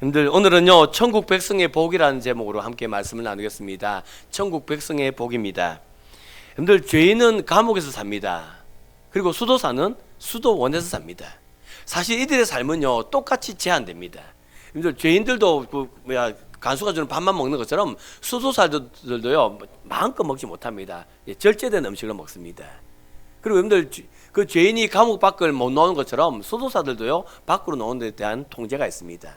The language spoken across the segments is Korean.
여러분들 오늘은요 천국 백성의 복이라는 제목으로 함께 말씀을 나누겠습니다. 천국 백성의 복입니다. 여러분들 죄인은 감옥에서 삽니다. 그리고 수도사는 수도원에서 삽니다. 사실 이들의 삶은요 똑같이 제한됩니다. 여러분들 죄인들도 간수가 주는 밥만 먹는 것처럼 수도사들도요 마음껏 먹지 못합니다. 절제된 음식을 먹습니다. 그리고 여러분들 그 죄인이 감옥 밖을 못 나오는 것처럼 수도사들도요 밖으로 나오는 데 대한 통제가 있습니다.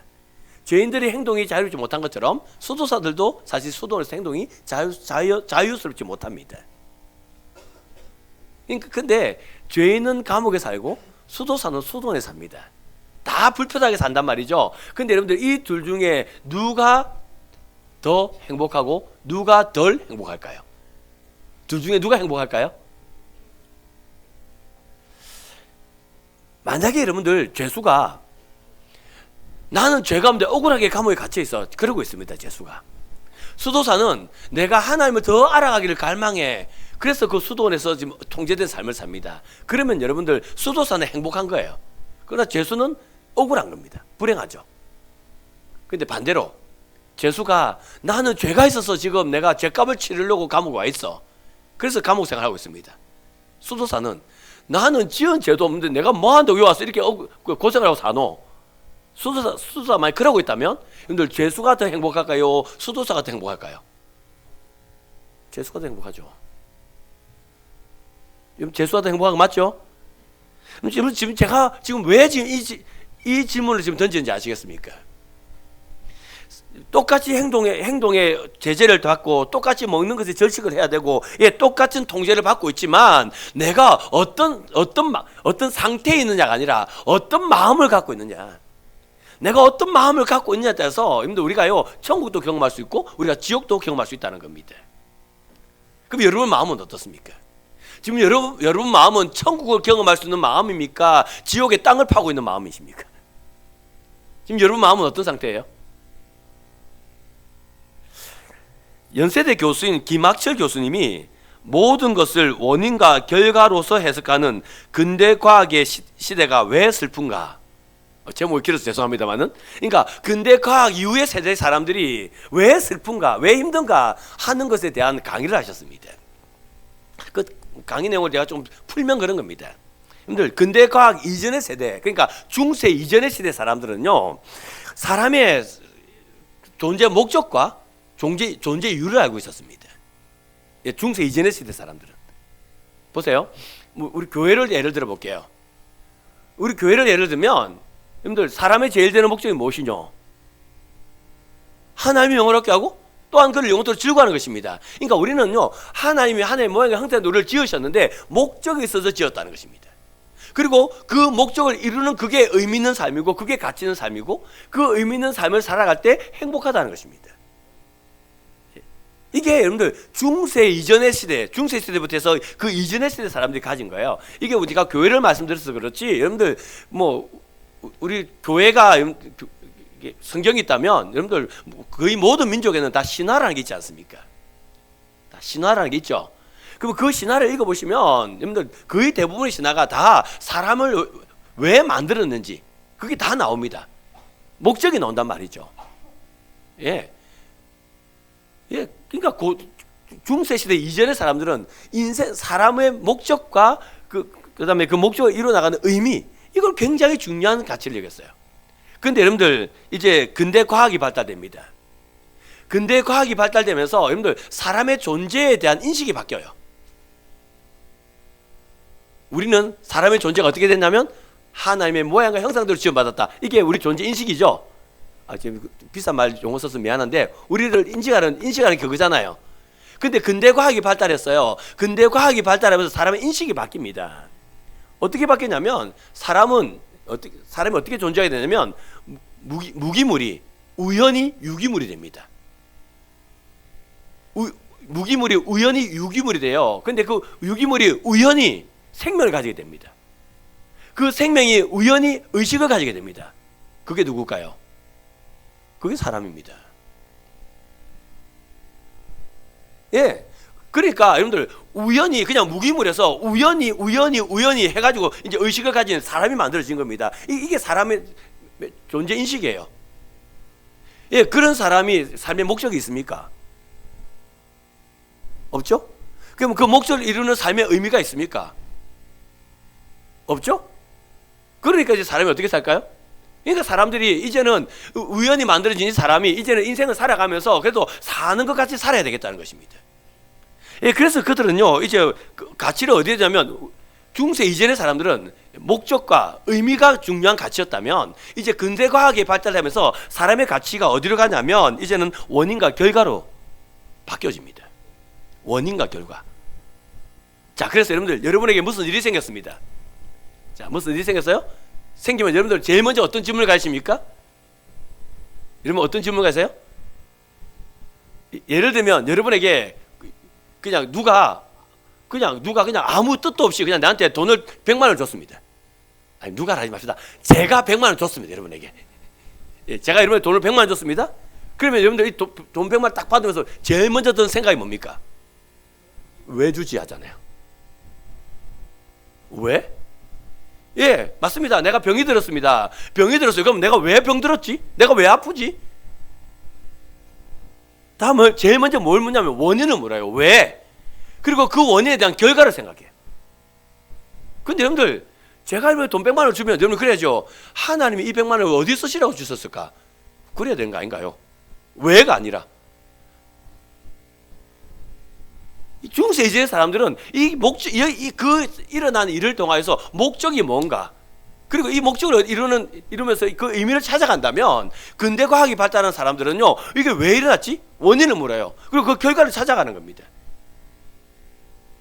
죄인들의 행동이 자유롭지 못한 것처럼 수도사들도 사실 수도원에서 행동이 자유스럽지 못합니다. 그러니까 근데 죄인은 감옥에 살고 수도사는 수도원에 삽니다. 다 불편하게 산단 말이죠. 근데 여러분들 이 둘 중에 누가 더 행복하고 누가 덜 행복할까요? 둘 중에 누가 행복할까요? 만약에 여러분들 죄수가 나는 죄 가운데 억울하게 감옥에 갇혀 있어 그러고 있습니다. 죄수가. 수도사는 내가 하나님을 더 알아가기를 갈망해. 그래서 그 수도원에서 지금 통제된 삶을 삽니다. 그러면 여러분들 수도사는 행복한 거예요. 그러나 죄수는 억울한 겁니다. 불행하죠. 근데 반대로 죄수가 나는 죄가 있어서 지금 내가 죄값을 치르려고 감옥에 와 있어. 그래서 감옥 생활하고 있습니다. 수도사는 나는 지은 죄도 없는데 내가 뭐 한다고 여기 와서 이렇게 고생을 하고 사노. 수도사 만약 그러고 있다면 여러분들 죄수가 더 행복할까요? 수도사가 더 행복할까요? 죄수가 더 행복하죠. 죄수가 더 행복한 거 맞죠? 지금 제가 지금 왜 지금 이 질문을 지금 던지는지 아시겠습니까? 똑같이 행동에 제재를 받고 똑같이 먹는 것에 절칙을 해야 되고 똑같은 통제를 받고 있지만 내가 어떤 상태에 있느냐가 아니라 어떤 마음을 갖고 있느냐. 내가 어떤 마음을 갖고 있느냐에 따라서 여러분들 우리가요 천국도 경험할 수 있고 우리가 지옥도 경험할 수 있다는 겁니다. 그럼 여러분 마음은 어떻습니까? 지금 여러분 마음은 천국을 경험할 수 있는 마음입니까? 지옥의 땅을 파고 있는 마음이십니까? 지금 여러분 마음은 어떤 상태예요? 연세대 교수인 김학철 교수님이 모든 것을 원인과 결과로서 해석하는 근대 과학의 시대가 왜 슬픈가? 제목이 길어서 죄송합니다만은 그러니까 근대 과학 이후의 세대 사람들이 왜 슬픈가 왜 힘든가 하는 것에 대한 강의를 하셨습니다. 그 강의 내용을 제가 좀 풀면 그런 겁니다. 여러분들 근대 과학 이전의 세대 그러니까 중세 이전의 시대 사람들은요 사람의 존재 목적과 존재 이유를 알고 있었습니다. 중세 이전의 시대 사람들은 보세요. 우리 교회를 예를 들어 볼게요. 우리 교회를 예를 들면 여러분들 사람의 제일 되는 목적이 무엇이뇨? 하나님이 영원롭게 하고 또한 그를 영원토록 즐거워하는 것입니다. 그러니까 우리는요 하나님이 하나님의 모양과 형태의 우리를 지으셨는데 목적이 있어서 지었다는 것입니다. 그리고 그 목적을 이루는 그게 의미 있는 삶이고 그게 가치 있는 삶이고 그 의미 있는 삶을 살아갈 때 행복하다는 것입니다. 이게 여러분들 중세 이전의 시대, 중세 시대부터 해서 그 이전의 시대 사람들이 가진 거예요. 이게 우리가 교회를 말씀드려서 그렇지 여러분들 우리 교회가 성경이 있다면 여러분들 거의 모든 민족에는 다 신화라는 게 있지 않습니까? 다 신화라는 게 있죠. 그럼 그 신화를 읽어보시면 여러분들 거의 대부분의 신화가 다 사람을 왜 만들었는지 그게 다 나옵니다. 목적이 나온단 말이죠. 그러니까 중세 시대 이전의 사람들은 사람의 목적과 그다음에 그 목적을 이루어 나가는 의미 이걸 굉장히 중요한 가치를 여겼어요. 그런데 여러분들 이제 근대 과학이 발달됩니다. 근대 과학이 발달되면서 여러분들 사람의 존재에 대한 인식이 바뀌어요. 우리는 사람의 존재가 어떻게 됐냐면 하나님의 모양과 형상대로 지원받았다. 이게 우리 존재 인식이죠. 지금 비싼 말 용어 써서 미안한데 우리를 인식하는 그거잖아요. 근데 근대 과학이 발달했어요. 근대 과학이 발달하면서 사람의 인식이 바뀝니다. 어떻게 바뀌냐면 사람이 어떻게 존재하게 되냐면 무기물이 우연히 유기물이 됩니다. 무기물이 우연히 유기물이 돼요. 근데 그 유기물이 우연히 생명을 가지게 됩니다. 그 생명이 우연히 의식을 가지게 됩니다. 그게 누굴까요? 그게 사람입니다. 그러니까 여러분들 우연히 그냥 무기물에서 우연히 해가지고 이제 의식을 가진 사람이 만들어진 겁니다. 이게 사람의 존재 인식이에요. 예, 그런 사람이 삶의 목적이 있습니까? 없죠? 그럼 그 목적을 이루는 삶의 의미가 있습니까? 없죠? 그러니까 이제 사람이 어떻게 살까요? 그러니까 사람들이 이제는 우연히 만들어진 사람이 이제는 인생을 살아가면서 그래도 사는 것 같이 살아야 되겠다는 것입니다. 예, 그래서 그들은요, 이제 가치를 어디에 두냐면, 중세 이전의 사람들은 목적과 의미가 중요한 가치였다면, 이제 근대 과학이 발달하면서 사람의 가치가 어디로 가냐면, 이제는 원인과 결과로 바뀌어집니다. 원인과 결과. 자, 그래서 여러분들, 여러분에게 무슨 일이 생겼습니다. 자, 무슨 일이 생겼어요? 생기면 여러분들 제일 먼저 어떤 질문을 가십니까? 여러분 어떤 질문을 가세요? 예를 들면 여러분에게 그냥 누가 그냥 아무 뜻도 없이 그냥 나한테 돈을 100만 원을 줬습니다. 아니, 누가 하지 맙시다. 제가 100만 원 줬습니다, 여러분에게. 예, 제가 여러분에게 돈을 100만 원 줬습니다. 그러면 여러분들이 돈 100만 원 딱 받으면서 제일 먼저 드는 생각이 뭡니까? 왜 주지 하잖아요. 왜? 예, 맞습니다. 내가 병이 들었습니다. 병이 들었어요. 그럼 내가 왜 병 들었지? 내가 왜 아프지? 다음은 제일 먼저 뭘 묻냐면 원인을 물어요. 왜? 그리고 그 원인에 대한 결과를 생각해요. 근데 여러분들, 제가 돈 100만 원을 주면 여러분 그래야죠. 하나님이 이 100만 원을 어디 쓰시라고 주셨을까? 그래야 되는 거 아닌가요? 왜가 아니라. 중세 이전의 사람들은 이 목적, 그 일어난 일을 통하여서 목적이 뭔가, 그리고 이 목적을 이루면서 그 의미를 찾아간다면, 근대 과학이 발달한 사람들은요, 이게 왜 일어났지? 원인을 물어요. 그리고 그 결과를 찾아가는 겁니다.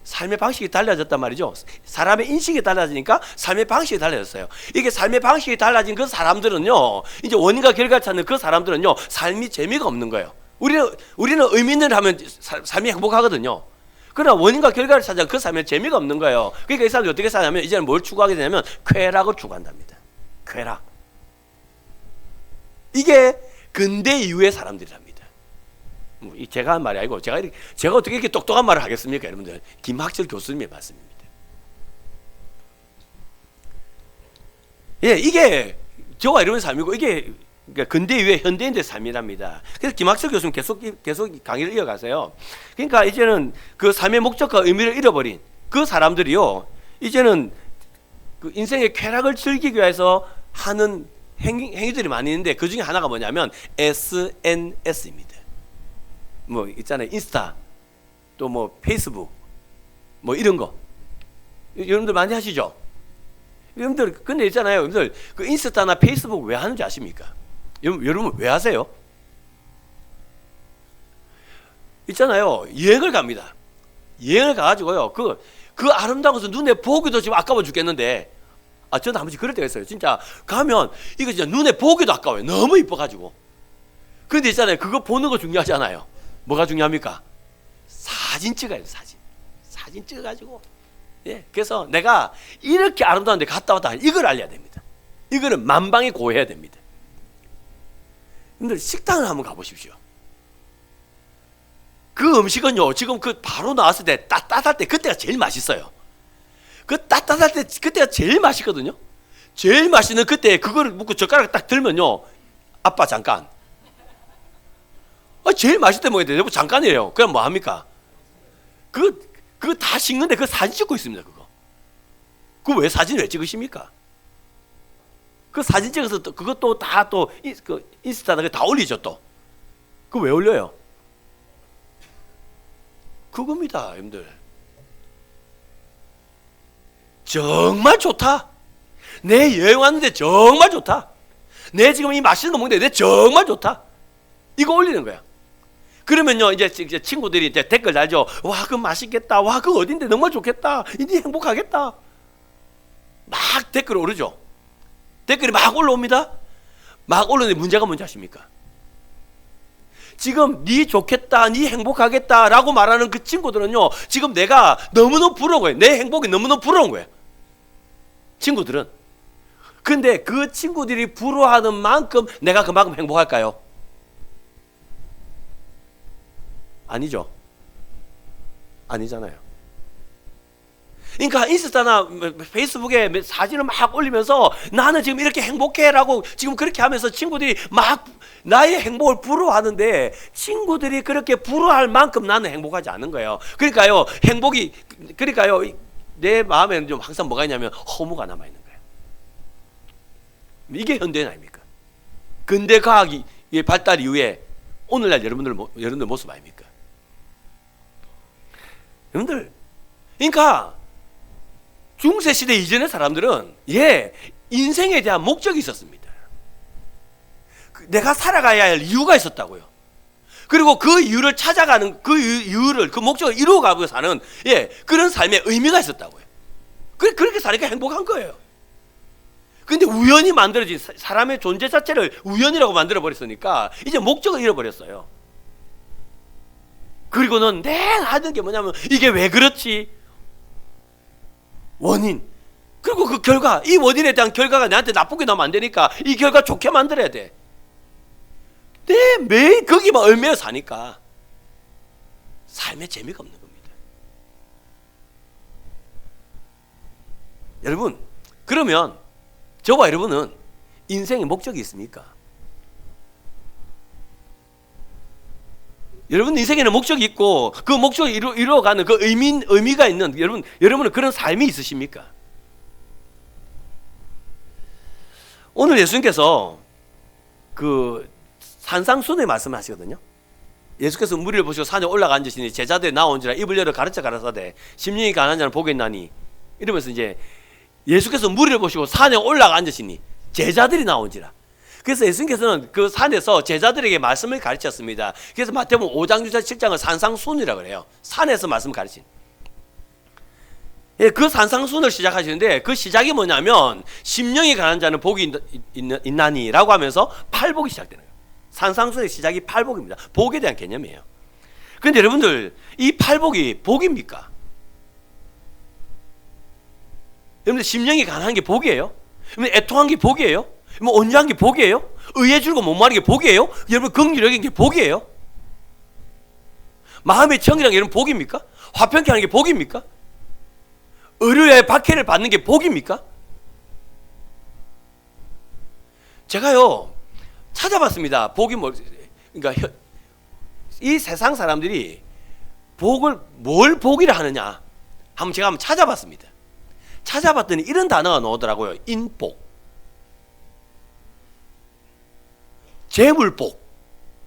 삶의 방식이 달라졌단 말이죠. 사람의 인식이 달라지니까 삶의 방식이 달라졌어요. 이게 삶의 방식이 달라진 그 사람들은요, 이제 원인과 결과를 찾는 그 사람들은요, 삶이 재미가 없는 거예요. 우리는 의미 있는 일 하면 삶이 행복하거든요. 그러나 원인과 결과를 찾아 그 삶에 재미가 없는 거예요. 그러니까 이 사람들이 어떻게 사냐면 이제는 뭘 추구하게 되냐면 쾌락을 추구한답니다. 쾌락. 이게 근대 이후의 사람들이랍니다. 제가 한 말이 아니고 제가 어떻게 이렇게 똑똑한 말을 하겠습니까, 여러분들? 김학철 교수님의 말씀입니다. 예, 이게 저와 여러분의 삶이고 이게 그러니까 근대 이후의 현대인들의 삶이랍니다. 그래서 김학철 교수님 계속 강의를 이어가세요. 그러니까 이제는 그 삶의 목적과 의미를 잃어버린 그 사람들이요, 이제는 그 인생의 쾌락을 즐기기 위해서 하는 행위들이 많이 있는데 그 중에 하나가 뭐냐면 SNS입니다. 뭐 있잖아요, 인스타, 또 뭐 페이스북, 뭐 이런 거 여러분들 많이 하시죠? 여러분들 근데 있잖아요, 여러분들 그 인스타나 페이스북 왜 하는지 아십니까? 여러분 왜 하세요? 있잖아요, 여행을 갑니다. 여행을 가가지고요, 그 아름다운 것을 눈에 보기도 지금 아까워 죽겠는데, 저는 한 번씩 그럴 때가 있어요. 진짜 가면 이거 진짜 눈에 보기도 아까워요. 너무 이뻐가지고. 근데 있잖아요, 그거 보는 거 중요하잖아요. 뭐가 중요합니까? 사진 찍어야 돼요. 사진 찍어가지고. 예, 그래서 내가 이렇게 아름다운 데 갔다 왔다, 이걸 알려야 됩니다. 이거는 만방에 고해야 됩니다. 여러분들 식당을 한번 가보십시오. 그 음식은요, 지금 그 바로 나왔을 때 따뜻할 때 그때가 제일 맛있어요. 그 따뜻할 때 그때가 제일 맛있거든요. 제일 맛있는 그때 그거를 묻고 젓가락 딱 들면요, 아빠 잠깐. 제일 맛있을 때 먹어야 돼. 여보 잠깐이에요. 그럼 뭐 합니까? 그거 다 식는데 그 사진 찍고 있습니다. 그거 왜 사진 왜 찍으십니까? 그 사진 찍어서 또 그것도 다 또 인스타나 다 올리죠. 또 그거 왜 올려요? 그겁니다, 여러분들. 정말 좋다. 내 여행 왔는데 정말 좋다. 내 지금 이 맛있는 거 먹는데 내 정말 좋다. 이거 올리는 거야. 그러면요, 이제 친구들이 이제 댓글 달죠. 와, 그거 맛있겠다. 와, 그거 어딘데 정말 좋겠다. 이제 행복하겠다. 막 댓글 오르죠. 댓글이 막 올라옵니다. 막 올라오는데 문제가 뭔지 아십니까? 지금 니 좋겠다, 니 행복하겠다 라고 말하는 그 친구들은요, 지금 내가 너무너무 부러운 거예요. 내 행복이 너무너무 부러운 거예요, 친구들은. 근데 그 친구들이 부러워하는 만큼 내가 그만큼 행복할까요? 아니죠. 아니잖아요. 그러니까 인스타나 페이스북에 사진을 막 올리면서 나는 지금 이렇게 행복해라고 지금 그렇게 하면서 친구들이 막 나의 행복을 부러워하는데 친구들이 그렇게 부러워할 만큼 나는 행복하지 않은 거예요. 그러니까요, 그러니까요, 내 마음에는 좀 항상 뭐가 있냐면 허무가 남아있는 거예요. 이게 현대인 아닙니까? 근대 과학이 발달 이후에 오늘날 여러분들 모습 아닙니까? 여러분들, 그러니까 중세 시대 이전의 사람들은 인생에 대한 목적이 있었습니다. 내가 살아가야 할 이유가 있었다고요. 그리고 그 이유를 찾아가는 그 목적을 이루어가고 사는 그런 삶의 의미가 있었다고요. 그렇게 사니까 행복한 거예요. 근데 우연히 만들어진 사람의 존재 자체를 우연이라고 만들어 버렸으니까 이제 목적을 잃어버렸어요. 그리고는 내가 하는 게 뭐냐면 이게 왜 그렇지? 원인. 그리고 그 결과, 이 원인에 대한 결과가 나한테 나쁘게 나오면 안 되니까 이 결과 좋게 만들어야 돼. 매일 거기만 얽매여 사니까 삶에 재미가 없는 겁니다. 여러분, 그러면 저와 여러분은 인생에 목적이 있습니까? 여러분 인생에는 목적이 있고 그 목적을 이루어가는 그 의미가 있는 여러분은 그런 삶이 있으십니까? 오늘 예수님께서 그 산상순의 말씀하시거든요. 예수께서 무리를 보시고 산에 올라가 앉으시니 제자들이 나온지라 입을 열어 가르쳐 가라사대 심령이 가난한 자는 복이 있나니 이러면서 이제 예수께서 무리를 보시고 산에 올라가 앉으시니 제자들이 나온지라. 그래서 예수님께서는 그 산에서 제자들에게 말씀을 가르쳤습니다. 그래서 마태복음 5장 6장 7장을 산상순이라고 그래요. 산에서 말씀 가르친. 그 산상순을 시작하시는데 그 시작이 뭐냐면 심령이 가난한 자는 복이 있나니 라고 하면서 팔복이 시작되는 거예요. 산상순의 시작이 팔복입니다. 복에 대한 개념이에요. 그런데 여러분들 이 팔복이 복입니까? 여러분들 심령이 가난한 게 복이에요? 여러분 애통한 게 복이에요? 뭐 온유한 게 복이에요? 의에 줄고 목마른 게 복이에요? 여러분 긍휼적인 게 복이에요? 마음의 청이라는 게 여러분 복입니까? 화평케 하는 게 복입니까? 의료의 박해를 받는 게 복입니까? 제가요 찾아봤습니다. 복이 그러니까 이 세상 사람들이 뭘 복이라 하느냐 제가 한번 찾아봤습니다. 찾아봤더니 이런 단어가 나오더라고요. 인복, 재물복,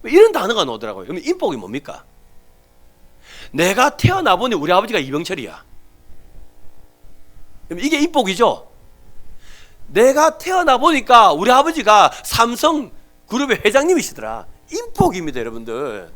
이런 단어가 나오더라고요. 그럼 인복이 뭡니까? 내가 태어나보니 우리 아버지가 이병철이야. 그럼 이게 인복이죠. 내가 태어나보니까 우리 아버지가 삼성그룹의 회장님이시더라. 인복입니다, 여러분들.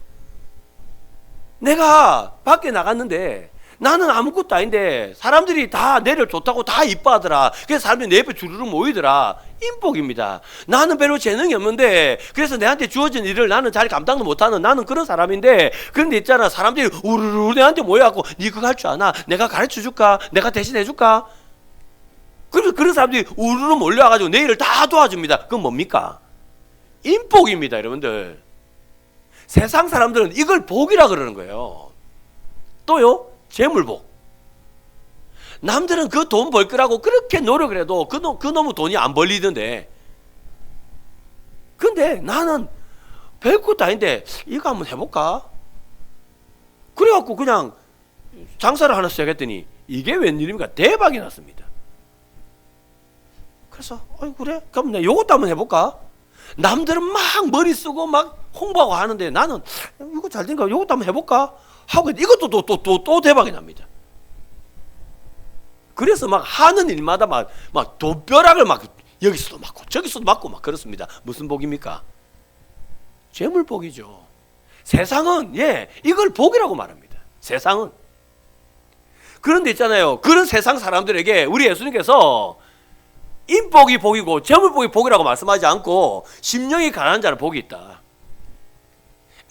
내가 밖에 나갔는데 나는 아무것도 아닌데 사람들이 다 내를 좋다고 다 이뻐하더라. 그래서 사람들이 내 옆에 주르륵 모이더라. 인복입니다. 나는 별로 재능이 없는데 그래서 내한테 주어진 일을 나는 잘 감당도 못하는 나는 그런 사람인데 그런데 있잖아 사람들이 우르르 내한테 모여갖고 니 그거 할 줄 아나? 내가 가르쳐줄까? 내가 대신해줄까? 그래서 그런 사람들이 우르르 몰려와가지고 내 일을 다 도와줍니다. 그건 뭡니까? 인복입니다, 여러분들. 세상 사람들은 이걸 복이라 그러는 거예요. 또요, 재물복. 남들은 그 돈 벌 거라고 그렇게 노력을 해도 그 놈의 돈이 안 벌리던데. 근데 나는 별것도 아닌데 이거 한번 해볼까? 그래갖고 그냥 장사를 하나 시작했더니 이게 웬일입니까? 대박이 났습니다. 그래서 그래? 그럼 내가 요것도 한번 해볼까? 남들은 막 머리 쓰고 막 홍보하고 하는데 나는 이거 잘 된가? 요것도 한번 해볼까? 하고 이것도 또 대박이 납니다. 그래서 막 하는 일마다 막 돈벼락을 막 여기서도 맞고 저기서도 맞고 막 그렇습니다. 무슨 복입니까? 재물복이죠. 세상은 이걸 복이라고 말합니다. 세상은. 그런데 있잖아요. 그런 세상 사람들에게 우리 예수님께서 인복이 복이고 재물복이 복이라고 말씀하지 않고 심령이 가난한 자는 복이 있다.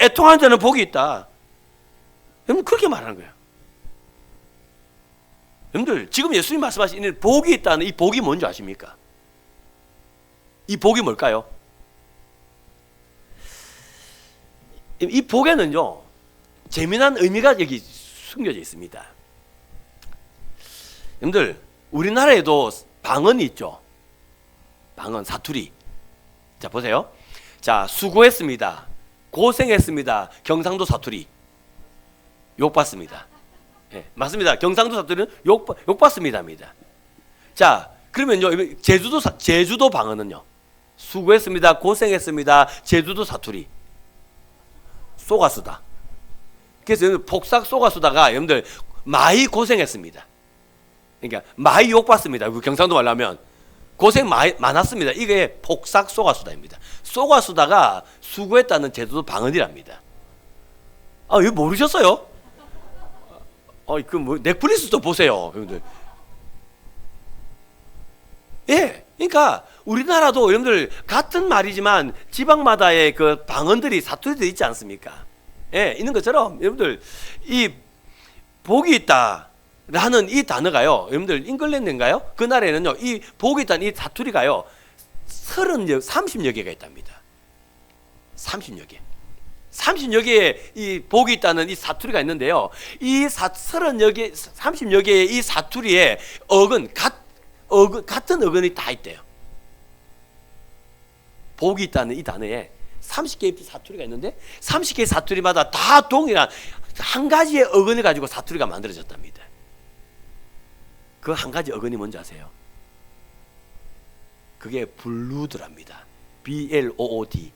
애통하는 자는 복이 있다. 여러분 그렇게 말하는 거예요. 여러분들 지금 예수님 말씀하시는 복이 있다는 이 복이 뭔지 아십니까? 이 복이 뭘까요? 이 복에는요 재미난 의미가 여기 숨겨져 있습니다. 여러분들 우리나라에도 방언이 있죠. 방언, 사투리. 자, 보세요. 자, 수고했습니다. 고생했습니다. 경상도 사투리. 욕받습니다. 예, 맞습니다. 경상도 사투리는 욕받습니다입니다. 자, 그러면요, 제주도 방언은요. 수고했습니다. 고생했습니다. 제주도 사투리. 쏘가수다. 그래서 폭삭 쏘가수다가 여러분들 많이 고생했습니다. 그러니까 많이 욕받습니다. 경상도 말로 하면 고생 많았습니다. 이게 폭삭 쏘가수다입니다. 쏘가수다가 수고했다는 제주도 방언이랍니다. 아, 이거 모르셨어요? 그 뭐 넷플릭스도 보세요, 여러분들. 예, 그러니까 우리나라도 여러분들 같은 말이지만 지방마다의 그 방언들이 사투리들이 있지 않습니까? 예, 있는 것처럼 여러분들 이 복이 있다라는 이 단어가요, 여러분들 잉글랜드인가요? 그 나라에는요, 이 복이 있다는 이 사투리가요 30여 개가 있답니다. 30여 개. 30여 개의 이 복이 있다는 이 사투리가 있는데요. 이 30여 개의 이 사투리에 같은 어근이 다 있대요. 복이 있다는 이 단어에 30개의 사투리가 있는데 30개의 사투리마다 다 동일한 한 가지의 어근을 가지고 사투리가 만들어졌답니다. 그 한 가지 어근이 뭔지 아세요? 그게 블루드랍니다. BLOOD.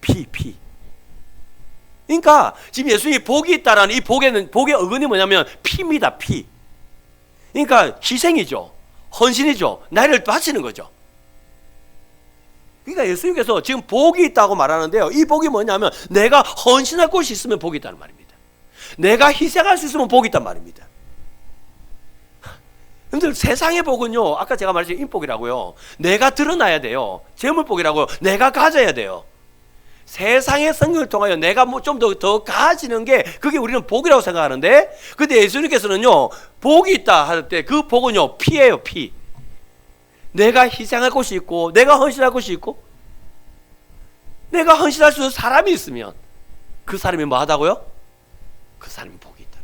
P. 그러니까 지금 예수님이 복이 있다라는 이 복의 어근이 뭐냐면 피입니다. 피. 그러니까 희생이죠. 헌신이죠. 나를 바치는 거죠. 그러니까 예수님께서 지금 복이 있다고 말하는데요. 이 복이 뭐냐면 내가 헌신할 곳이 있으면 복이 있다는 말입니다. 내가 희생할 수 있으면 복이 있단 말입니다. 근데 세상의 복은요, 아까 제가 말했죠, 인복이라고요. 내가 드러나야 돼요. 재물복이라고요. 내가 가져야 돼요. 세상의 성령을 통하여 내가 뭐 좀 더 가지는 게 그게 우리는 복이라고 생각하는데, 근데 예수님께서는요, 복이 있다 할 때 그 복은요, 피예요, 피. 내가 희생할 곳이 있고, 내가 헌신할 곳이 있고, 내가 헌신할 수 있는 사람이 있으면 그 사람이 뭐 하다고요? 그 사람이 복이 있다.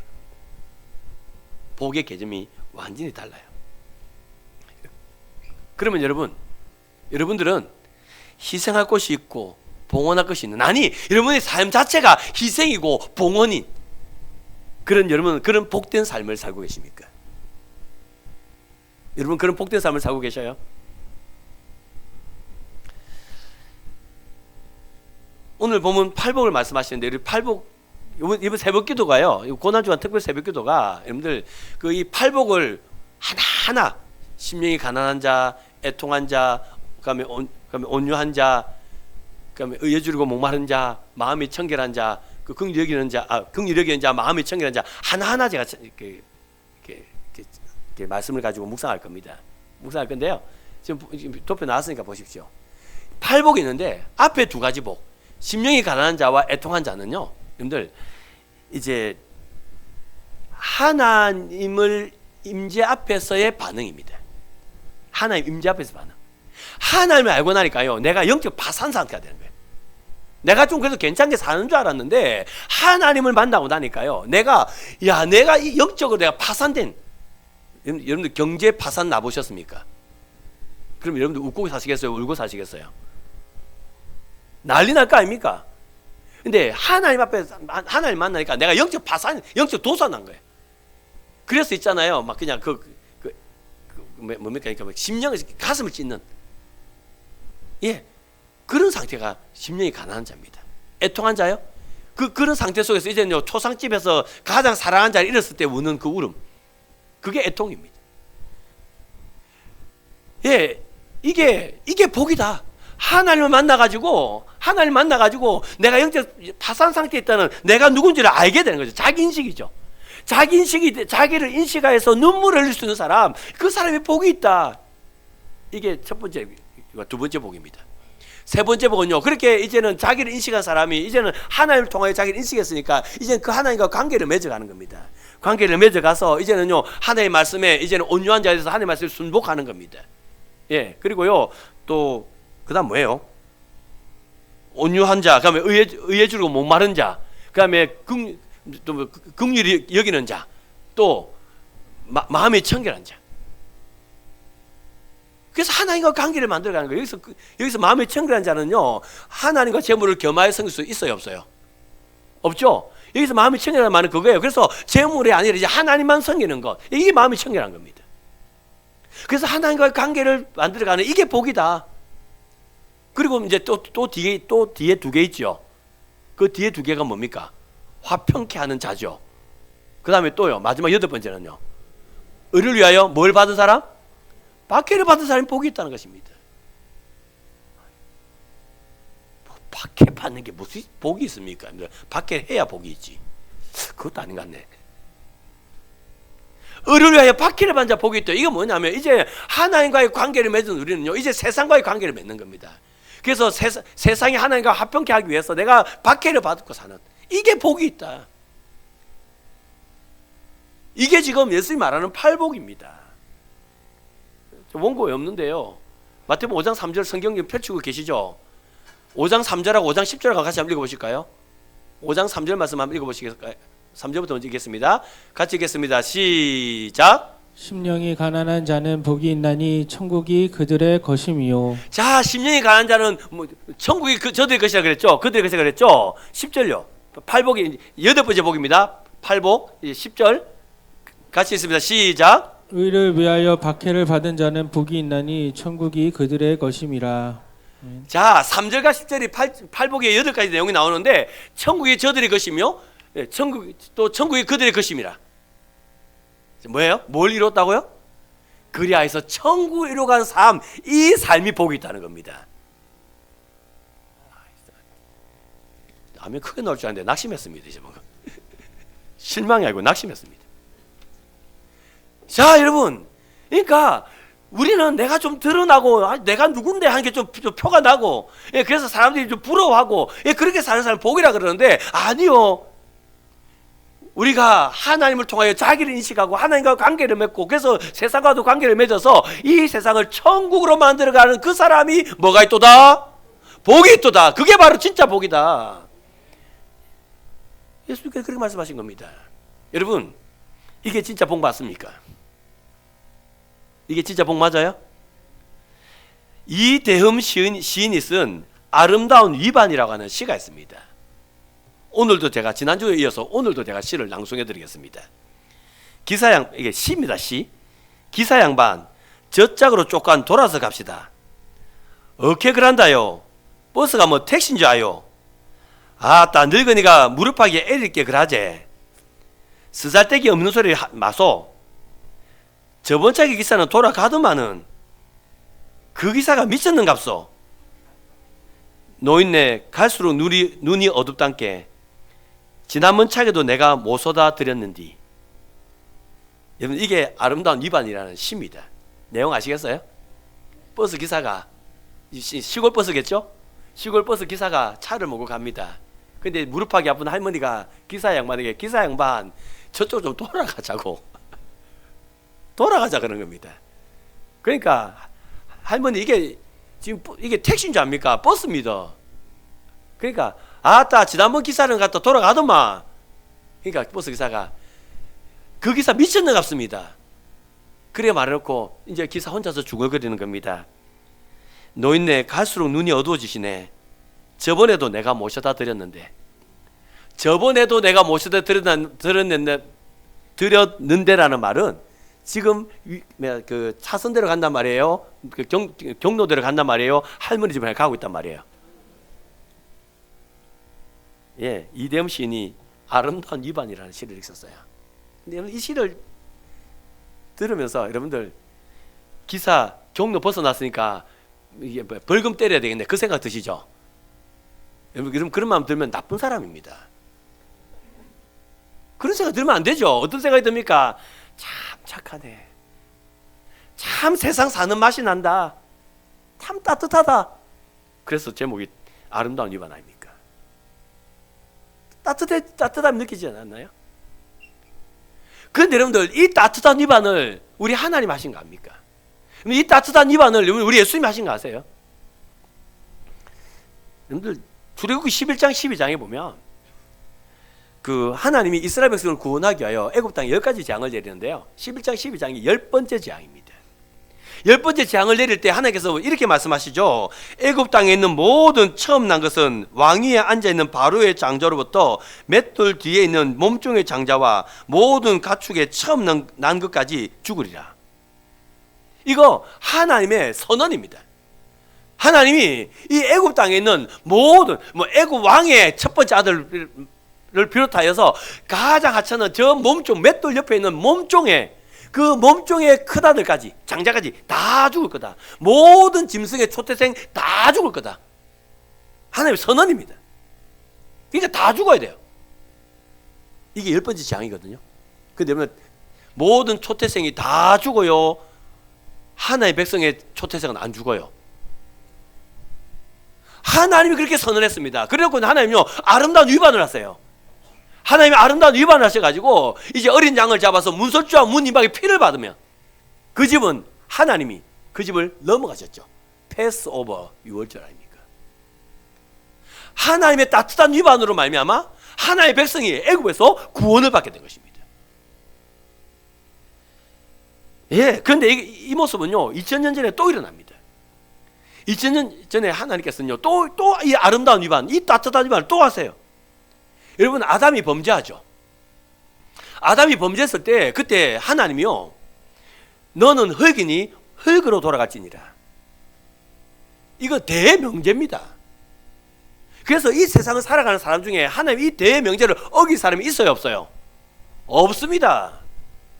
복의 개념이 완전히 달라요. 그러면 여러분들은 희생할 곳이 있고 봉헌할 것이 있는, 아니 여러분의 삶 자체가 희생이고 봉헌인 여러분 그런 복된 삶을 살고 계십니까? 여러분 그런 복된 삶을 살고 계셔요? 오늘 보면 팔복을 말씀하시는데, 우리 팔복 이번 새벽기도가요, 고난주간 특별 새벽기도가 여러분들 그 이 팔복을 하나하나, 심령이 가난한 자, 애통한 자, 그다음에 온유한 자, 그다음에 의에 주르고 목마른 자, 마음이 청결한 자, 그 긍휼히 여기는 자, 마음이 청결한 자, 하나하나 제가 이렇게 말씀을 가지고 묵상할 겁니다. 묵상할 건데요. 지금 도표 나왔으니까 보십시오. 팔복이 있는데 앞에 두 가지 복, 심령이 가난한 자와 애통한 자는요, 여러분들 이제 하나님을 임재 앞에서의 반응입니다. 하나님 임재 앞에서 반응. 하나님을 알고 나니까요, 내가 영적 파산 상태가 되는 거예요. 내가 좀 그래도 괜찮게 사는 줄 알았는데 하나님을 만나고 나니까요, 내가 이 영적으로 내가 파산된, 여러분들 경제 파산 나보셨습니까? 그럼 여러분들 웃고 사시겠어요? 울고 사시겠어요? 난리 날 거 아닙니까? 근데 하나님 앞에서 하나님 만나니까 내가 영적 파산, 영적 도산한 거예요. 그래서 있잖아요, 막 그냥 뭡니까? 그러니까 심령을, 가슴을 찢는, 그런 상태가 심령이 가난한 자입니다. 애통한 자요? 그런 상태 속에서 이제는요, 초상집에서 가장 사랑하는 자를 잃었을 때 우는 그 울음, 그게 애통입니다. 이게 복이다. 하나님을 만나가지고 내가 영적 파산 상태에 있다는 내가 누군지를 알게 되는 거죠. 자기 인식이죠. 자기를 인식하여서 눈물을 흘릴 수 있는 사람, 그 사람이 복이 있다. 이게 첫 번째, 두 번째 복입니다. 세 번째 복은요, 그렇게 이제는 자기를 인식한 사람이 이제는 하나님을 통하여 자기를 인식했으니까 이제는 그 하나님과 관계를 맺어가는 겁니다. 관계를 맺어가서 이제는요, 하나님의 말씀에 이제는 온유한 자에 대해서 하나님의 말씀을 순복하는 겁니다. 그리고요, 또 그다음 뭐예요? 온유한 자, 그다음에 의에 주르고 목마른 자, 그다음에 긍휼히 여기는 자, 또 마음이 청결한 자. 그래서 하나님과 관계를 만들어가는 거예요. 여기서 마음이 청결한 자는요, 하나님과 재물을 겸하여 섬길 수 있어요, 없어요? 없죠? 여기서 마음이 청결한 말은 그거예요. 그래서 재물이 아니라 이제 하나님만 섬기는 것, 이게 마음이 청결한 겁니다. 그래서 하나님과의 관계를 만들어가는 이게 복이다. 그리고 이제 또 뒤에 두 개 있죠. 그 뒤에 두 개가 뭡니까? 화평케 하는 자죠. 그 다음에 또요, 마지막 8번째는요, 의를 위하여 뭘 받은 사람? 박해를 받은 사람이 복이 있다는 것입니다. 박해 받는 게 무슨 복이 있습니까? 박해를 해야 복이 있지. 그것도 아닌 것 같네. 의를 위하여 박해를 받은 자 복이 있다. 이거 뭐냐면 이제 하나님과의 관계를 맺은 우리는요, 이제 세상과의 관계를 맺는 겁니다. 그래서 세상이 하나님과 화평케 하기 위해서 내가 박해를 받고 사는, 이게 복이 있다. 이게 지금 예수님이 말하는 팔복입니다. 원고에 없는데요, 마태복음 5장 3절 성경 펼치고 계시죠? 5장 3절하고 5장 10절하고 같이 한번 읽어보실까요? 5장 3절 말씀 한번 읽어보시겠어요? 3절부터 먼저 읽겠습니다. 같이 읽겠습니다. 시작. 심령이 가난한 자는 복이 있나니 천국이 그들의 것임이요. 자, 심령이 가난한 자는 천국이 저들의 것이라 그랬죠? 그들의 것이라 그랬죠? 10절요. 팔복이 8번째 복입니다. 팔복 10절 같이 읽습니다. 시작. 의를 위하여 박해를 받은 자는 복이 있나니 천국이 그들의 것임이라. 자, 3절과 10절이 팔복의 8가지 내용이 나오는데, 천국이 저들의 것이며, 천국이 그들의 것임이라. 뭐예요? 뭘 이뤘다고요? 그리하여서 천국을 이루어간 삶, 이 삶이 복이 있다는 겁니다. 라면 크게 넣을 줄 알았는데 낙심했습니다. 이제 실망이 아니고 낙심했습니다. 자, 여러분, 그러니까 우리는 내가 좀 드러나고 내가 누군데 하는 게 좀 표가 나고, 그래서 사람들이 좀 부러워하고, 그렇게 사는 사람 복이라 그러는데, 아니요. 우리가 하나님을 통하여 자기를 인식하고 하나님과 관계를 맺고, 그래서 세상과도 관계를 맺어서 이 세상을 천국으로 만들어가는 그 사람이 뭐가 있도다? 복이 있도다. 그게 바로 진짜 복이다. 예수님께서 그렇게 말씀하신 겁니다. 여러분, 이게 진짜 복 맞습니까? 이게 진짜 복 맞아요? 이대흠 시인이 쓴 아름다운 위반이라고 하는 시가 있습니다. 오늘도 제가 지난주에 이어서 오늘도 제가 시를 낭송해 드리겠습니다. 이게 시입니다. 시. 기사 양반, 젖짝으로 쪽간 돌아서 갑시다. 어케 그란다요. 버스가 뭐 택시인 줄 아요. 아따 늙은이가 무릎하기에 애릴게 그라제. 쓰잘데기 없는 소리 마소. 저번 차기 기사는 돌아가더만은 그 기사가 미쳤는갑소. 노인네 갈수록 눈이 어둡단께 지난번 차기도 내가 못 쏟아 드렸는디. 여러분, 이게 아름다운 위반이라는 시입니다. 내용 아시겠어요? 버스 기사가 시골 버스겠죠? 시골 버스 기사가 차를 몰고 갑니다. 근데 무릎하기 아픈 할머니가 기사 양반에게, 기사 양반 저쪽 좀 돌아가자고 돌아가자 그런 겁니다. 그러니까 할머니, 이게 지금 이게 택시인 줄 압니까? 버스입니다. 그러니까 아따 지난번 기사는 갖다 돌아가더만. 그러니까 버스 기사가 그 기사 미쳤는갑습니다. 그래 말해놓고 이제 기사 혼자서 중얼거리는 겁니다. 노인네 갈수록 눈이 어두워지시네. 저번에도 내가 모셔다 드렸는데, 저번에도 내가 모셔다 드렸는데라는 말은 지금 그 차선대로 간단 말이에요. 그 경로대로 간단 말이에요. 할머니 집에 가고 있단 말이에요. 예, 이대흠 시인이 아름다운 위반이라는 시를 읽었어요. 근데 이 시를 들으면서 여러분들, 기사 경로 벗어났으니까 이게 벌금 때려야 되겠네, 그 생각 드시죠? 여러분, 그런 마음 들면 나쁜 사람입니다. 그런 생각 들면 안 되죠. 어떤 생각이 듭니까? 참 착하네. 참 세상 사는 맛이 난다. 참 따뜻하다. 그래서 제목이 아름다운 위반 아닙니까? 따뜻함 느끼지 않았나요? 그런데 여러분들, 이 따뜻한 위반을 우리 하나님 하신 거 압니까? 이 따뜻한 위반을 우리 예수님이 하신 거 아세요? 여러분들, 출애굽기 11장 12장에 보면 그 하나님이 이스라엘 백성을 구원하기 위하여 애굽 땅에 10가지 재앙을 내리는데요. 11장 12장이 10번째 재앙입니다. 10번째 재앙을 내릴 때 하나님께서 이렇게 말씀하시죠. 애굽 땅에 있는 모든 처음 난 것은 왕 위에 앉아있는 바로의 장자로부터 맷돌 뒤에 있는 몸종의 장자와 모든 가축의 처음 난 것까지 죽으리라. 이거 하나님의 선언입니다. 하나님이 이 애굽 땅에 있는 모든 애굽 왕의 첫 번째 아들을 비롯하여서 가장 하찮은 저 몸종 맷돌 옆에 있는 몸종의 그 몸종의 큰아들까지 장자까지 다 죽을 거다. 모든 짐승의 초태생 다 죽을 거다. 하나님의 선언입니다. 그러니까 다 죽어야 돼요. 이게 10번째 재앙이거든요. 근데 모든 초태생이 다 죽어요. 하나님의 백성의 초태생은 안 죽어요. 하나님이 그렇게 선언했습니다. 그래갖고 하나님요 아름다운 위반을 하세요. 하나님이 아름다운 위반을 하셔가지고 이제 어린 양을 잡아서 문설주와 문 이방에 피를 받으면 그 집은 하나님이 그 집을 넘어가셨죠. 패스 오버 유월절 아닙니까? 하나님의 따뜻한 위반으로 말미암아 하나님의 백성이 애굽에서 구원을 받게 된 것입니다. 예, 그런데 이 모습은요 2000년 전에 또 일어납니다. 2000년 전에 하나님께서는요 또 이 아름다운 위반, 이 따뜻한 위반을 또 하세요. 여러분, 아담이 범죄하죠. 아담이 범죄했을 때 그때 하나님이요 너는 흙이니 흙으로 돌아갈지니라. 이거 대명제입니다. 그래서 이 세상을 살아가는 사람 중에 하나님 이 대명제를 어긴 사람이 있어요, 없어요? 없습니다.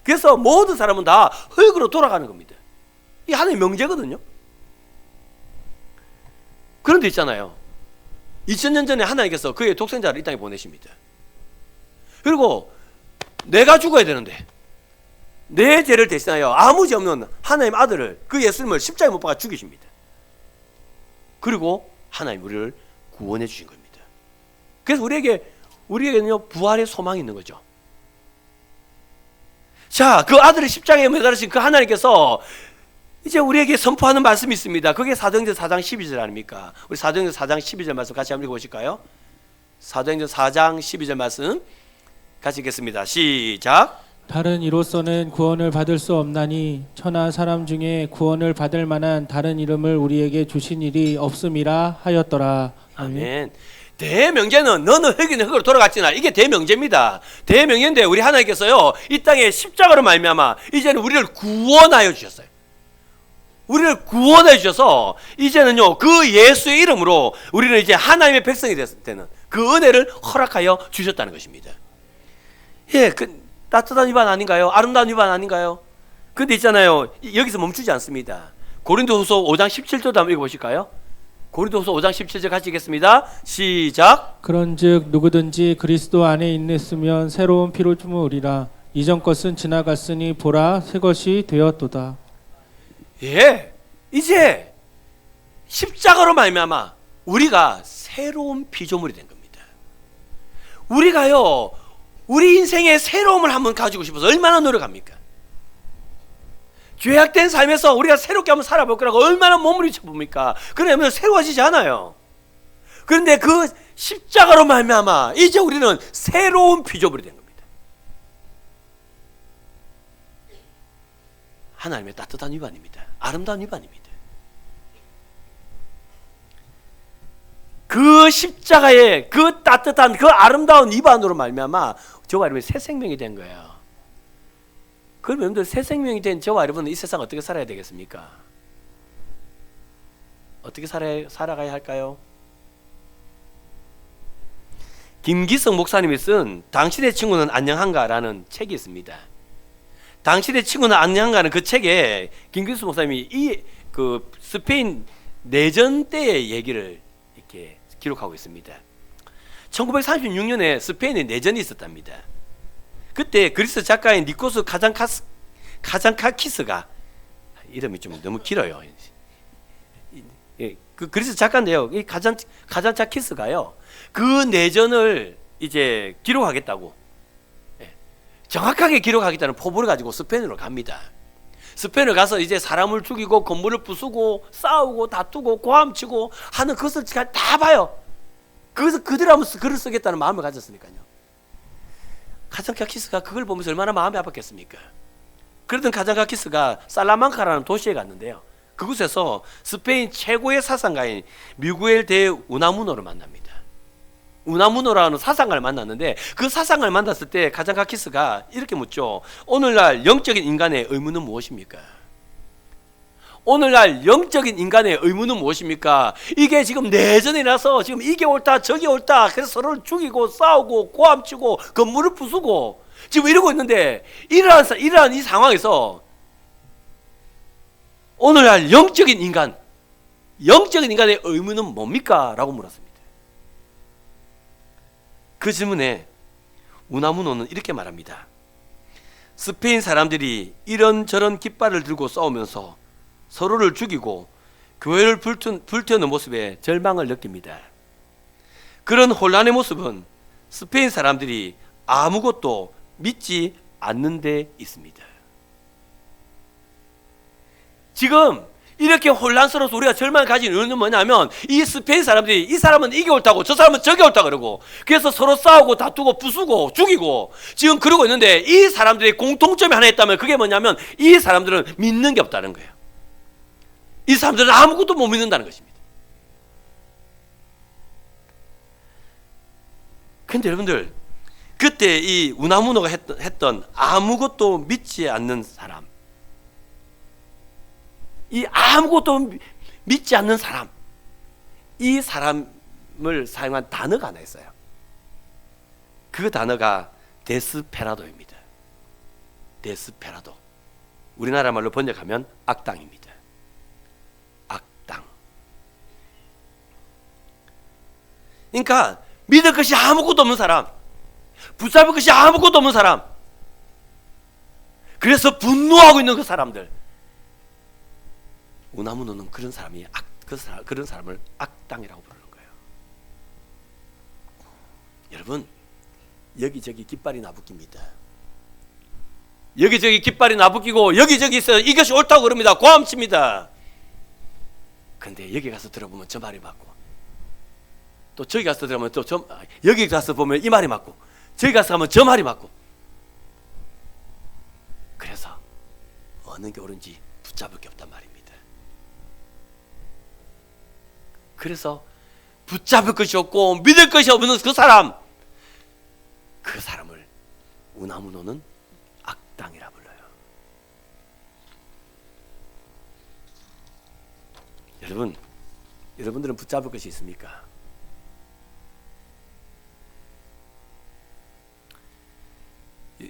그래서 모든 사람은 다 흙으로 돌아가는 겁니다. 이 하나님의 명제거든요. 그런데 있잖아요, 2000년 전에 하나님께서 그의 독생자를 이 땅에 보내십니다. 그리고 내가 죽어야 되는데 내 죄를 대신하여 아무 죄 없는 하나님 아들을, 그 예수님을 십자가에 못 박아 죽이십니다. 그리고 하나님 우리를 구원해 주신 겁니다. 그래서 우리에게는요 부활의 소망이 있는 거죠. 자, 그 아들을 십자가에 매달으신 그 하나님께서 이제 우리에게 선포하는 말씀이 있습니다. 그게 사도행전 4장 12절 아닙니까? 우리 사도행전 4장 12절 말씀 같이 한번 읽어보실까요? 사도행전 4장 12절 말씀 같이 읽겠습니다. 시작. 다른 이로서는 구원을 받을 수 없나니 천하 사람 중에 구원을 받을 만한 다른 이름을 우리에게 주신 일이 없음이라 하였더라. 아멘. 대명제는 너는 흙이는 흙으로 돌아갔지나, 이게 대명제입니다. 대명제인데 우리 하나님께서요 이 땅에 십자가로 말미암아 이제는 우리를 구원하여 주셨어요. 우리를 구원해 주셔서 이제는요 그 예수의 이름으로 우리는 이제 하나님의 백성이 됐을 때는 그 은혜를 허락하여 주셨다는 것입니다. 예, 그 따뜻한 위반 아닌가요? 아름다운 위반 아닌가요? 근데 있잖아요, 여기서 멈추지 않습니다. 고린도후서 5장 17절도 한번 읽어보실까요? 고린도후서 5장 17절 같이 읽겠습니다. 시작. 그런즉 누구든지 그리스도 안에 있으면 새로운 피로 주무리라. 이전 것은 지나갔으니 보라 새 것이 되었도다. 예, 이제 십자가로 말미암아 우리가 새로운 피조물이 된 겁니다. 우리가요 우리 인생의 새로움을 한번 가지고 싶어서 얼마나 노력합니까? 죄악된 삶에서 우리가 새롭게 한번 살아볼 거라고 얼마나 몸을 비춰봅니까? 그러면 새로워지지 않아요. 그런데 그 십자가로 말미암아 이제 우리는 새로운 피조물이 된 겁니다. 하나님의 따뜻한 위반입니다. 아름다운 위반입니다. 그 십자가의 그 따뜻한 그 아름다운 위반으로 말미암아 저와 여러분이 새 생명이 된 거예요. 그럼 여러분들 새 생명이 된 저와 여러분은 이 세상 어떻게 살아야 되겠습니까? 어떻게 살아가야 할까요? 김기성 목사님이 쓴 당신의 친구는 안녕한가라는 책이 있습니다. 당신의 친구는 안녕한가는 그 책에 김기성 목사님이 이 그 스페인 내전 때의 얘기를 이렇게 기록하고 있습니다. 1936년에 스페인에 내전이 있었답니다. 그때 그리스 작가인 니코스 카잔카키스가, 이름이 좀 너무 길어요. 그 그리스 작가인데요, 이 카잔카키스가요 그 내전을 이제 기록하겠다고, 정확하게 기록하겠다는 포부를 가지고 스페인으로 갑니다. 스페인을 가서 이제 사람을 죽이고 건물을 부수고 싸우고 다투고 고함치고 하는 그것을 다 봐요. 그래서 그들 하면서 글을 쓰겠다는 마음을 가졌으니까요. 카잔카키스가 그걸 보면서 얼마나 마음이 아팠겠습니까? 그러던 카잔카키스가 살라망카라는 도시에 갔는데요. 그곳에서 스페인 최고의 사상가인 미구엘 데 우나무노를 만납니다. 우나무노라는 사상가를 만났는데 그 사상가를 만났을 때 카잔카키스가 이렇게 묻죠. 오늘날 영적인 인간의 의무는 무엇입니까? 오늘날 영적인 인간의 의무는 무엇입니까? 이게 지금 내전이 나서 지금 이게 옳다 저게 옳다 그래서 서로를 죽이고 싸우고 고함치고 건물을 부수고 지금 이러고 있는데 이러한 이 상황에서 오늘날 영적인 인간의 의무는 뭡니까? 라고 물었습니다. 그 질문에 우나무노는 이렇게 말합니다. 스페인 사람들이 이런저런 깃발을 들고 싸우면서 서로를 죽이고 교회를 불태우는 모습에 절망을 느낍니다. 그런 혼란의 모습은 스페인 사람들이 아무것도 믿지 않는 데 있습니다. 지금 이렇게 혼란스러워서 우리가 절망을 가진 이유는 뭐냐면 이 스페인 사람들이 이 사람은 이게 옳다고 저 사람은 저게 옳다고 그러고 그래서 서로 싸우고 다투고 부수고 죽이고 지금 그러고 있는데 이 사람들의 공통점이 하나 있다면 그게 뭐냐면 이 사람들은 믿는 게 없다는 거예요. 이 사람들은 아무것도 못 믿는다는 것입니다. 근데 여러분들 그때 이 우나무노가 했던 아무것도 믿지 않는 사람, 이 아무것도 믿지 않는 사람, 이 사람을 사용한 단어가 하나 있어요. 그 단어가 데스페라도입니다. 데스페라도. 우리나라 말로 번역하면 악당입니다. 악당. 그러니까 믿을 것이 아무것도 없는 사람, 붙잡을 것이 아무것도 없는 사람, 그래서 분노하고 있는 그 사람들, 우나무노는 그런 사람이 그런 사람을 악당이라고 부르는 거예요. 여러분, 여기저기 깃발이 나부낍니다. 여기저기 깃발이 나부끼고 여기저기서 이것이 옳다고 그럽니다. 고함칩니다. 근데 여기 가서 들어보면 저 말이 맞고, 또 저기 가서 들어보면 또 여기 가서 보면 이 말이 맞고, 저기 가서 하면 저 말이 맞고, 그래서 어느 게 옳은지 붙잡을 게 없단 말입니다. 그래서 붙잡을 것이 없고 믿을 것이 없는 그 사람을 우나무노는 악당이라 불러요. 여러분들은 붙잡을 것이 있습니까?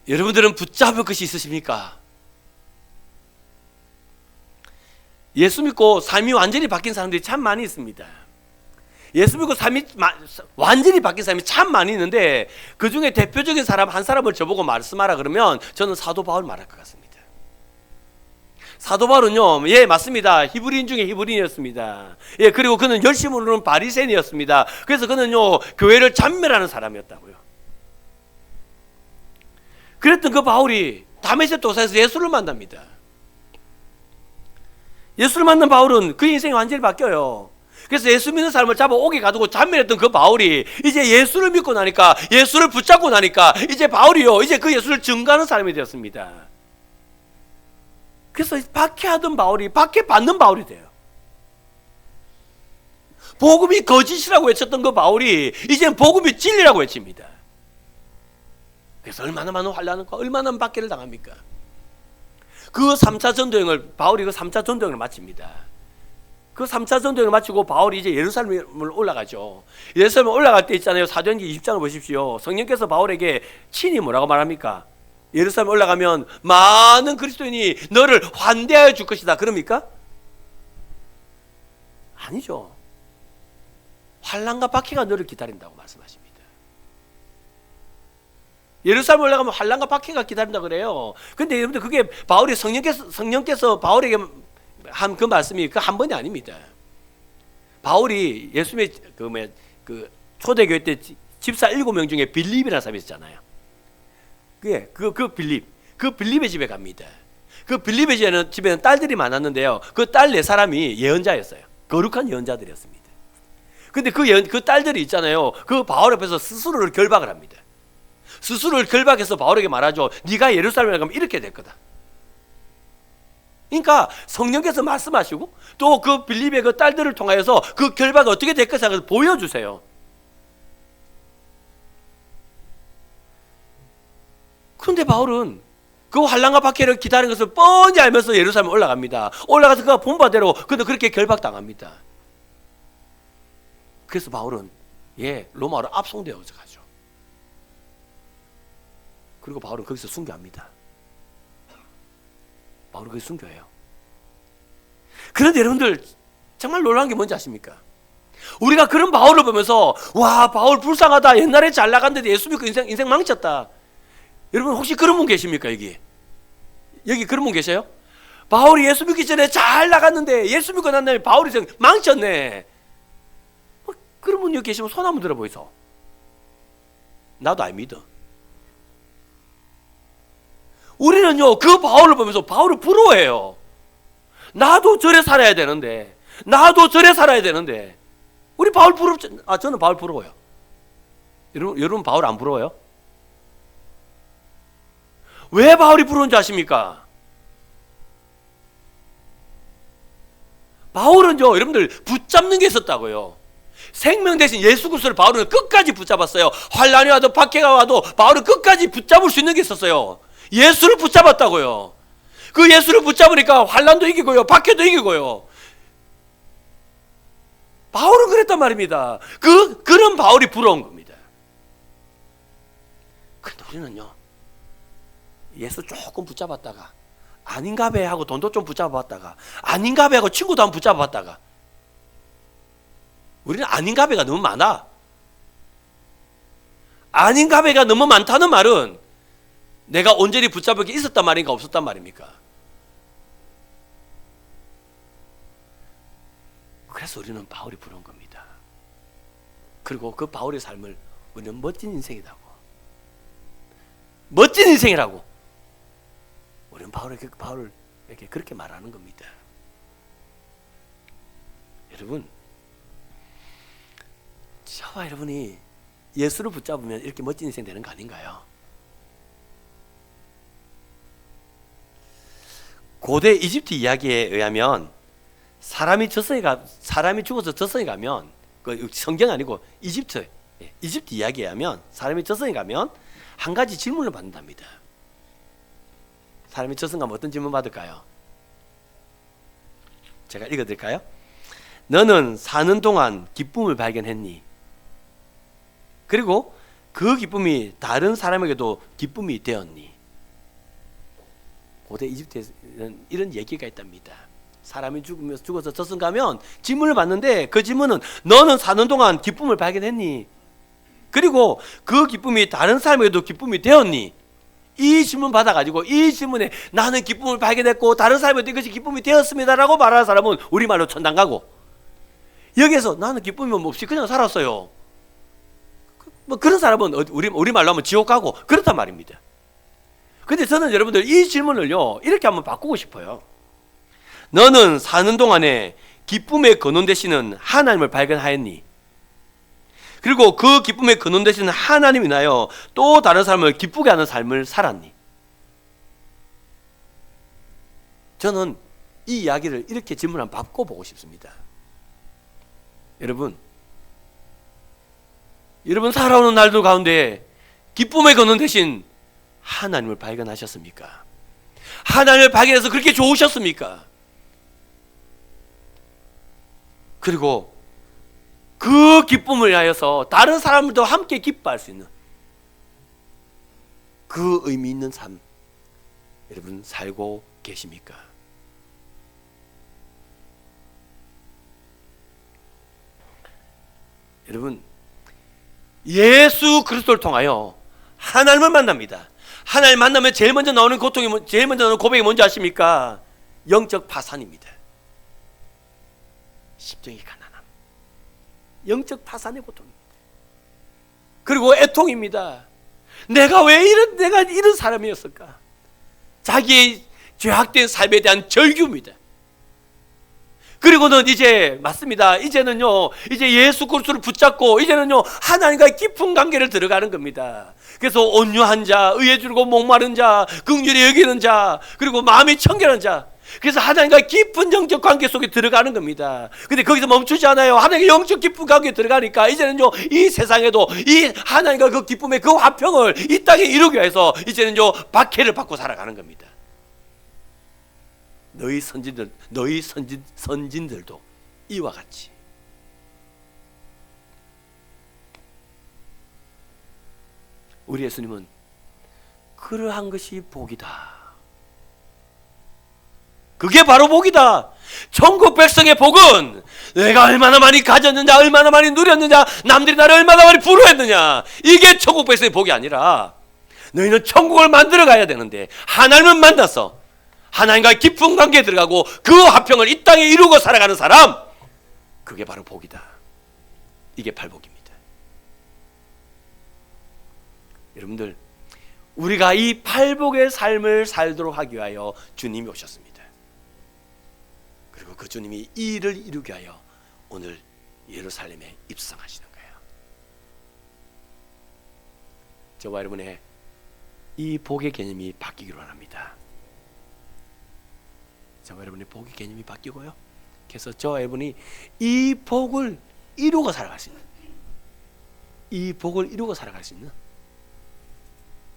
여러분들은 붙잡을 것이 있으십니까? 예수 믿고 삶이 완전히 바뀐 사람들이 참 많이 있습니다. 예수 믿고 삶이 완전히 바뀐 사람이 참 많이 있는데 그 중에 대표적인 사람 한 사람을 저보고 말씀하라 그러면 저는 사도 바울 말할 것 같습니다. 사도 바울은요, 예, 맞습니다. 히브리인 중에 히브리인이었습니다. 예, 그리고 그는 열심으로는 바리새인이었습니다. 그래서 그는요, 교회를 찬멸하는 사람이었다고요. 그랬던 그 바울이 다메섹 도사에서 예수를 만납니다. 예수를 만난 바울은 그 인생이 완전히 바뀌어요. 그래서 예수 믿는 사람을 잡아 옥에 가두고 잠멸했던 그 바울이 이제 예수를 믿고 나니까, 예수를 붙잡고 나니까 이제 바울이요, 이제 그 예수를 증거하는 사람이 되었습니다. 그래서 박해하던 바울이 박해받는 바울이 돼요. 복음이 거짓이라고 외쳤던 그 바울이 이제는 복음이 진리라고 외칩니다. 그래서 얼마나 많은 환난과 얼마나 많은 박해를 당합니까? 그 3차 전도여행을, 바울이 그 3차 전도여행을 마칩니다. 그 3차 전도여행을 마치고 바울이 이제 예루살렘을 올라가죠. 예루살렘 올라갈 때 있잖아요. 사도행전 20장을 보십시오. 성령께서 바울에게 친히 뭐라고 말합니까? 예루살렘 올라가면 많은 그리스도인이 너를 환대하여 줄 것이다. 그럽니까? 아니죠. 환난과 박해가 너를 기다린다고 말씀하십니다. 예루살렘 올라가면 환난과 박해가 기다린다 그래요. 근데 여러분들 그게 바울이 성령께서 바울에게 한 그 말씀이 그 한 번이 아닙니다. 바울이 예수님의 그 초대교회 때 집사 7명 중에 빌립이라는 사람이 있었잖아요. 그 빌립의 집에 갑니다. 그 빌립의 집에는 딸들이 많았는데요. 그 딸 4사람이 예언자였어요. 거룩한 예언자들이었습니다. 근데 그 딸들이 있잖아요. 그 바울 앞에서 스스로를 결박을 합니다. 스스로를 결박해서 바울에게 말하죠. 네가 예루살렘에 가면 이렇게 될 거다. 그러니까 성령께서 말씀하시고 또 그 빌립의 그 딸들을 통하여서 그 결박이 어떻게 될 것을 보여주세요. 그런데 바울은 그 환난과 박해를 기다리는 것을 뻔히 알면서 예루살렘에 올라갑니다. 올라가서 그가 본 바대로 그도 그렇게 결박당합니다. 그래서 바울은 로마로 압송되어서 가죠. 그리고 바울은 거기서 순교합니다. 바울은 거기서 순교해요. 그런데 여러분들 정말 놀라운 게 뭔지 아십니까? 우리가 그런 바울을 보면서 와, 바울 불쌍하다, 옛날에 잘 나갔는데 예수 믿고 인생 망쳤다. 여러분 혹시 그런 분 계십니까? 여기 그런 분 계세요? 바울이 예수 믿기 전에 잘 나갔는데 예수 믿고 난 다음에 바울이 망쳤네. 그런 분 여기 계시면 손 한번 들어보이소. 나도 안 믿어. 우리는요 그 바울을 보면서 바울을 부러워해요. 나도 저래 살아야 되는데, 나도 저래 살아야 되는데. 우리 바울 부럽지? 저는 바울 부러워요. 여러분 바울 안 부러워요? 왜 바울이 부러운지 아십니까? 바울은요 여러분들 붙잡는 게 있었다고요. 생명 대신 예수 그리스도를 바울은 끝까지 붙잡았어요. 환난이 와도 박해가 와도 바울은 끝까지 붙잡을 수 있는 게 있었어요. 예수를 붙잡았다고요. 그 예수를 붙잡으니까 환난도 이기고요, 박해도 이기고요. 바울은 그랬단 말입니다. 그런 바울이 부러운 겁니다. 그런데 우리는요, 예수 조금 붙잡았다가 아닌가 배 하고 돈도 좀 붙잡았다가 아닌가 배 하고 친구도 한번 붙잡았다가 우리는 아닌가 배가 너무 많아. 아닌가 배가 너무 많다는 말은 내가 온전히 붙잡을 게 있었단 말인가 없었단 말입니까? 그래서 우리는 바울이 부러운 겁니다. 그리고 그 바울의 삶을 우리는 멋진 인생이라고, 멋진 인생이라고 우리는 바울에게 그렇게 말하는 겁니다. 여러분, 저와 여러분이 예수를 붙잡으면 이렇게 멋진 인생 되는 거 아닌가요? 고대 이집트 이야기에 의하면 사람이 죽어서 저승에 가면, 그 성경 아니고 이집트 이야기에 의하면 사람이 저승에 가면 한 가지 질문을 받는답니다. 사람이 저승 가면 어떤 질문 받을까요? 제가 읽어드릴까요? 너는 사는 동안 기쁨을 발견했니? 그리고 그 기쁨이 다른 사람에게도 기쁨이 되었니? 고대 이집트에는 이런 얘기가 있답니다. 사람이 죽어서 저승 가면 질문을 받는데 그 질문은 너는 사는 동안 기쁨을 발견했니? 그리고 그 기쁨이 다른 사람에게도 기쁨이 되었니? 이 질문 받아가지고 이 질문에 나는 기쁨을 발견했고 다른 사람에게도 이것이 기쁨이 되었습니다라고 말하는 사람은 우리말로 천당 가고, 여기에서 나는 기쁨이 없이 그냥 살았어요, 뭐 그런 사람은 우리말로 하면 지옥 가고 그렇단 말입니다. 근데 저는 여러분들 이 질문을요 이렇게 한번 바꾸고 싶어요. 너는 사는 동안에 기쁨의 근원 되시는 하나님을 발견하였니? 그리고 그 기쁨의 근원 되시는 하나님이 인하여 또 다른 사람을 기쁘게 하는 삶을 살았니? 저는 이 이야기를 이렇게 질문 한번 바꿔보고 싶습니다. 여러분 살아오는 날들 가운데 기쁨의 근원 되신 하나님을 발견하셨습니까? 하나님을 발견해서 그렇게 좋으셨습니까? 그리고 그 기쁨을 위하여서 다른 사람들도 함께 기뻐할 수 있는 그 의미 있는 삶, 여러분 살고 계십니까? 여러분, 예수 그리스도를 통하여 하나님을 만납니다. 하나님 만나면 제일 먼저 나오는 제일 먼저 나오는 고백이 뭔지 아십니까? 영적 파산입니다. 심정이 가난함, 영적 파산의 고통입니다. 그리고 애통입니다. 내가 이런 사람이었을까? 자기의 죄악된 삶에 대한 절규입니다. 그리고는 이제 맞습니다. 이제는요, 이제 예수 그리스도를 붙잡고 이제는요 하나님과의 깊은 관계를 들어가는 겁니다. 그래서 온유한 자, 의에 줄고 목마른 자, 긍휼히 여기는 자, 그리고 마음이 청결한 자. 그래서 하나님과 깊은 영적 관계 속에 들어가는 겁니다. 근데 거기서 멈추지 않아요. 하나님과 영적 깊은 관계에 들어가니까 이제는요 이 세상에도 이 하나님과 그 기쁨의 그 화평을 이 땅에 이루기 위해서 이제는요 박해를 받고 살아가는 겁니다. 너희 선진들도 이와 같이 우리 예수님은 그러한 것이 복이다. 그게 바로 복이다. 천국 백성의 복은 내가 얼마나 많이 가졌느냐, 얼마나 많이 누렸느냐, 남들이 나를 얼마나 많이 부러워했느냐, 이게 천국 백성의 복이 아니라 너희는 천국을 만들어 가야 되는데 하나님을 만나서 하나님과 깊은 관계에 들어가고 그 화평을 이 땅에 이루고 살아가는 사람, 그게 바로 복이다. 이게 팔복입니다. 여러분들, 우리가 이 팔복의 삶을 살도록 하기 위하여 주님이 오셨습니다. 그리고 그 주님이 이 일을 이루기 위하여 오늘 예루살렘에 입성하시는 거예요. 저와 여러분의 이 복의 개념이 바뀌기를 원합니다. 저와 여러분의 복의 개념이 바뀌고요, 그래서 저와 여러분이 이 복을 이루고 살아갈 수 있는, 이 복을 이루고 살아갈 수 있는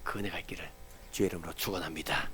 그 은혜가 있기를 주의 이름으로 축원합니다.